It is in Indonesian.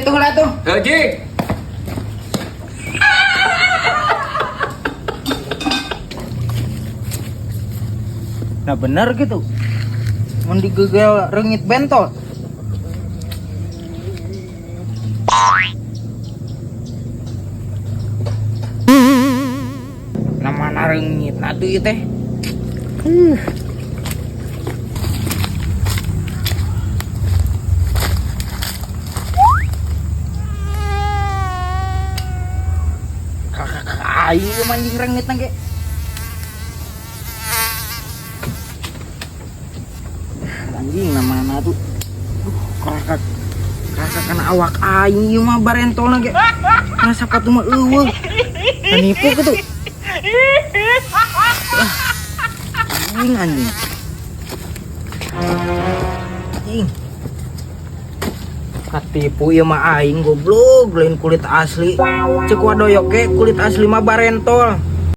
tuh lah tuh. Haji. Nah bener gitu. Mau digegel rengit bentol. Namana rengit nah tuh teh. Ayo mancing rengit nage. Anjing namana tuh. Kakak kena awak aing mah barentol nage. Nah sepatu mah eueuh. Nipu gitu. Anjing. Anjing. Katipu ieu mah aing goblok, lain kulit asli. Cek wadoyok ge kulit asli mah barentol.